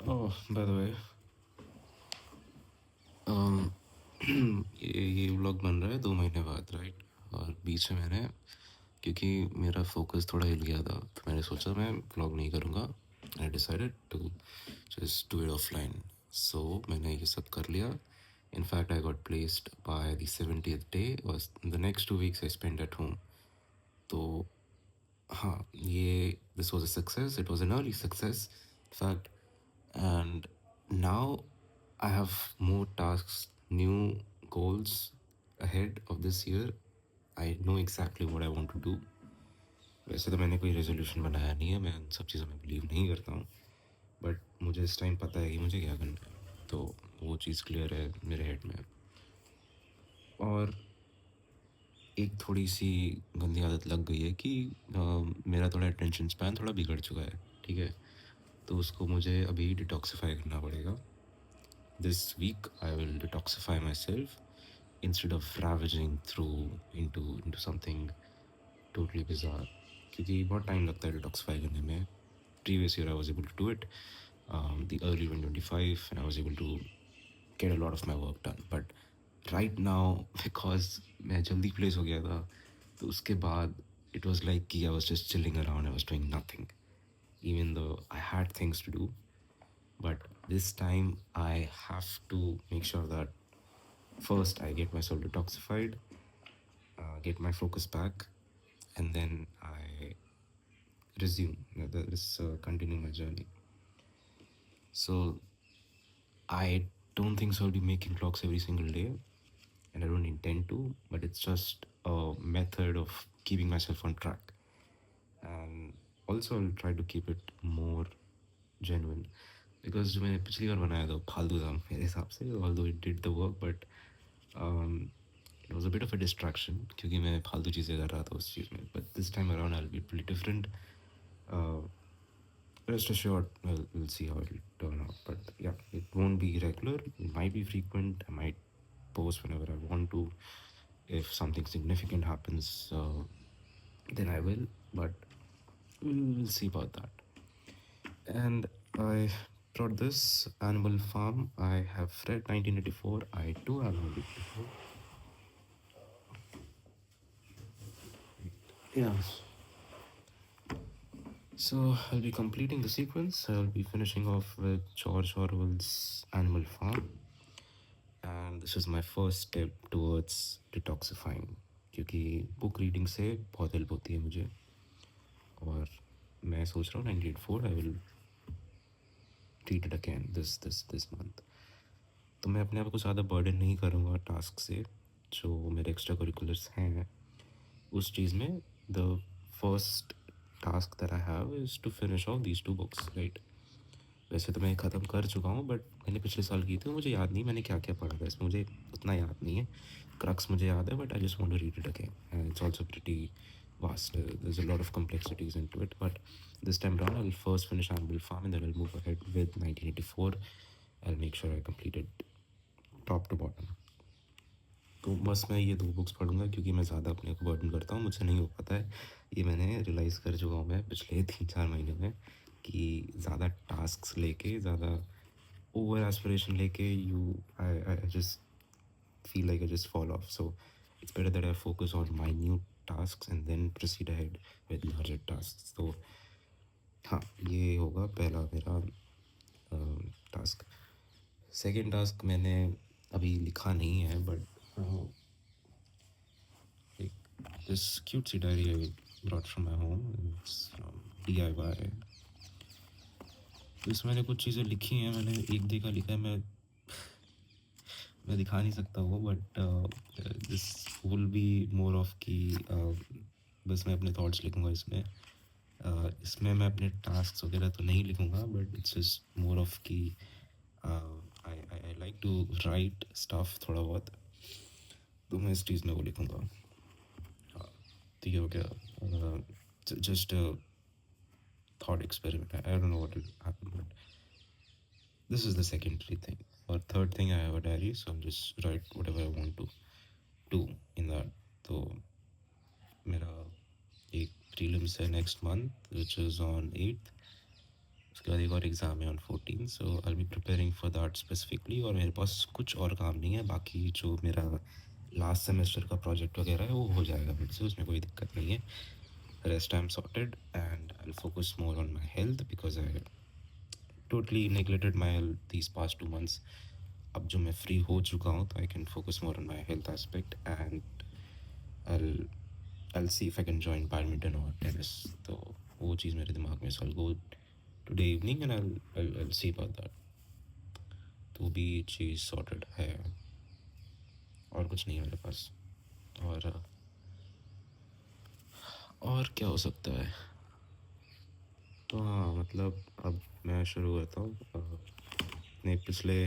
By the way, ये vlog बन रहा है 2 महीने बाद, राइट? और बीच में मैंने, क्योंकि मेरा फोकस थोड़ा हिल गया था, तो मैंने सोचा मैं व्लॉग नहीं करूँगा। I decided to just do it offline. So मैंने ये सब कर लिया। In fact I got placed by the 70th day और the next 2 weeks I spend at home. तो हाँ, ये this was a success, it was an early success fact. And now I have more tasks, new goals ahead of this year. I know exactly what I want to do. वैसे तो मैंने कोई resolution बनाया नहीं है, मैं उन सब चीज़ों में बिलीव नहीं करता हूँ, बट मुझे इस टाइम पता है कि मुझे क्या करना है, तो वो चीज़ क्लियर है मेरे हेड में। और एक थोड़ी सी गंदी आदत लग गई है कि मेरा थोड़ा अटेंशन स्पैन थोड़ा बिगड़ चुका है, ठीक है? तो उसको मुझे अभी डिटॉक्सिफाई करना पड़ेगा। This week I will detoxify myself instead of ravaging through into something totally bizarre. क्योंकि बहुत टाइम लगता है डिटॉक्सिफाई करने में। Previous year I was able to do it, the early 2025, and I was able to get a lot of my work done. But right now, because मैं जल्दी place हो गया था, तो उसके बाद it was like कि I was just chilling around, I was doing nothing, even though I had things to do. But this time I have to make sure that first I get myself detoxified, get my focus back, and then I resume this continue my journey. So I don't think so I'll be making vlogs every single day, and I don't intend to, but it's just a method of keeping myself on track. And also I'll try to keep it more genuine, because जो मैंने पिछली बार बनाया था फालतू था मेरे हिसाब से, although it did the work, but it was a bit of a distraction क्योंकि मैं फालतू चीज़ें कर रहा था उस चीज़ में. But this time around I'll be pretty different. uh, Rest assured, we'll see how it'll turn out. But yeah, it won't be regular, it might be frequent, I might post whenever I want to. If something significant happens, then I will, but we'll see about that. And I brought this Animal Farm. I have read 1984. I do have 1984. Yeah. So I'll be completing the sequence. I'll be finishing off with George Orwell's Animal Farm. And this is my first step towards detoxifying, क्योंकि book reading से बहुत help होती है मुझे। और मैं सोच रहा हूँ 1984 I will read it again this month. तो मैं अपने आप को ज़्यादा बर्डन नहीं करूँगा टास्क से, जो मेरे एक्स्ट्रा करिकुलर्स हैं उस चीज़ में। The first task that I have is to finish all these 2 books, right? वैसे तो मैं ख़त्म कर चुका हूँ, बट मैंने पिछले साल की थी, मुझे याद नहीं मैंने क्या क्या पढ़ा था इसमें, मुझे उतना याद नहीं है। क्रक्स मुझे याद है, but I just want to read it again, and it's also pretty vast. There's a lot of complexities into it, but this time around I'll first finish Animal Farm and then I'll move ahead with 1984. I'll make sure I complete it top to bottom. तो बस मैं ये 2 books पढ़ूँगा क्योंकि मैं ज़्यादा अपने को burden करता हूँ, मुझसे नहीं हो पाता है। ये मैंने रियलाइज़ कर चुका हूँ मैं पिछले 3-4 महीने में, कि ज़्यादा टास्क्स लेके, ज़्यादा ओवर एस्पिरेशन लेके I just feel like I just fall off. So it's better that I focus on minute tasks and then proceed ahead with larger tasks. So हाँ, ये होगा पहला मेरा टास्क। सेकेंड टास्क मैंने अभी लिखा नहीं है, but this cutesy diary I brought from my home, it's DIY. तो इसमें मैंने कुछ चीज़ें लिखी हैं, मैंने एक देखा लिखा है, मैं दिखा नहीं सकता वो, but this will be more of कि बस मैं अपने थॉट्स लिखूँगा इसमें। इसमें मैं अपने टास्क वगैरह तो नहीं लिखूँगा, but it's just more of कि I like to write stuff थोड़ा बहुत, तो मैं इस चीज़ में वो लिखूँगा। तो ये हो गया just thought experiment. I don't know what will happen, but this is the secondary thing. Or third thing, I have a diary, so I'll just write whatever I want to do in that. तो मेरा एक prelims है next month, which is on 8th। उसके बाद एक और exam है on 14, so I will be preparing for that specifically. और मेरे पास कुछ और काम नहीं है, बाकी जो मेरा लास्ट सेमेस्टर का प्रोजेक्ट वगैरह है वो हो जाएगा फिर से, उसमें कोई दिक्कत नहीं है। Rest I am sorted and I will focus more on my health because I totally neglected my health these past 2 months। अब जो मैं फ्री हो चुका हूँ तो I can focus more on my health aspect and I'll I'll see if I can join badminton or tennis. तो वो चीज़ मेरे दिमाग में, so I'll go today evening and I'll see about that. तो भी चीज़ sorted है, और कुछ नहीं है मेरे पास। और क्या हो सकता है? तो हाँ, मतलब अब मैं शुरू करता हूँ अपने पिछली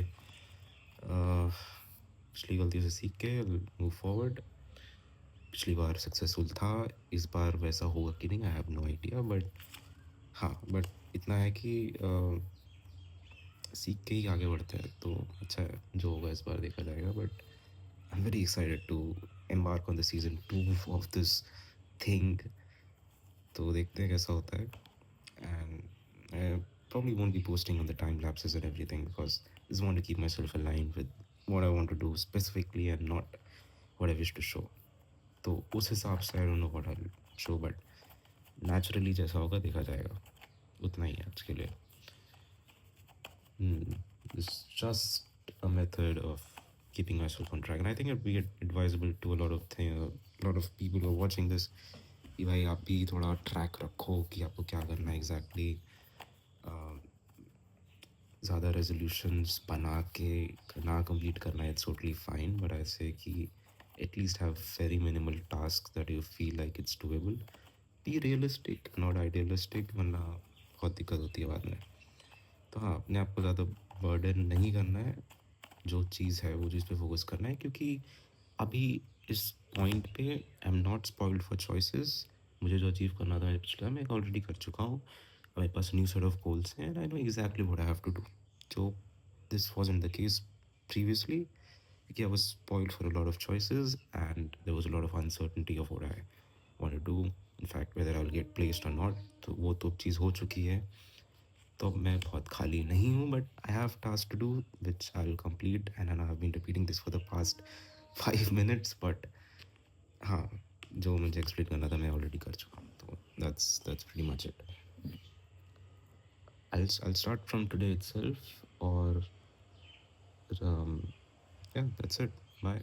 गलती से सीख के मूव फॉरवर्ड। पिछली बार सक्सेसफुल था, इस बार वैसा होगा कि नहीं, I have no idea. But हाँ, बट इतना है कि सीख के ही आगे बढ़ते हैं, तो अच्छा है, जो होगा इस बार देखा जाएगा। But I am very excited to embark on the season 2 of this thing. तो देखते हैं कैसा होता है। And I probably won't be posting on the time lapses and everything because I just want to keep myself aligned with what I want to do specifically and not what I wish to show. तो उस हिसाब से I don't know what I'll show, but naturally जैसा होगा देखा जाएगा। उतना ही है आज के लिए। It's just a method of keeping myself on track, and I think it'd be advisable to a lot of people who are watching this कि भाई आप भी थोड़ा ट्रैक रखो कि आपको क्या करना है एग्जैक्टली। ज़्यादा रेजोल्यूशंस बना के ना कंप्लीट करना है, इट्स टोटली फाइन, बट ऐसे कि at least have very minimal task that you feel like it's doable. Be realistic not idealistic, वरना बहुत दिक्कत होती है बाद में। तो हाँ, अपने आप को ज़्यादा बर्डन नहीं करना है, जो चीज़ है वो चीज़ पे फोकस करना है, क्योंकि अभी इस पॉइंट पे I am not spoiled for choices. मुझे जो अचीव करना था मेरे पिछले, मैं ऑलरेडी कर चुका हूँ। मेरे पास न्यू सेट ऑफ गोल्स हैं and I know exactly what I have to do, जो this wasn't the case previously, because I was spoiled for a lot of choices and there was a lot of uncertainty of what I want to do, in fact whether I'll get placed or not। तो वो तो चीज़ हो चुकी है, तो मैं बहुत खाली नहीं हूँ, but I have task to do which I will complete and I have been repeating this for the past 5 minutes। But हाँ, जो मुझे एक्सप्लेन करना था मैं ऑलरेडी कर चुका हूँ, तो that's pretty much it। I'll start from today itself, or yeah, that's it, bye।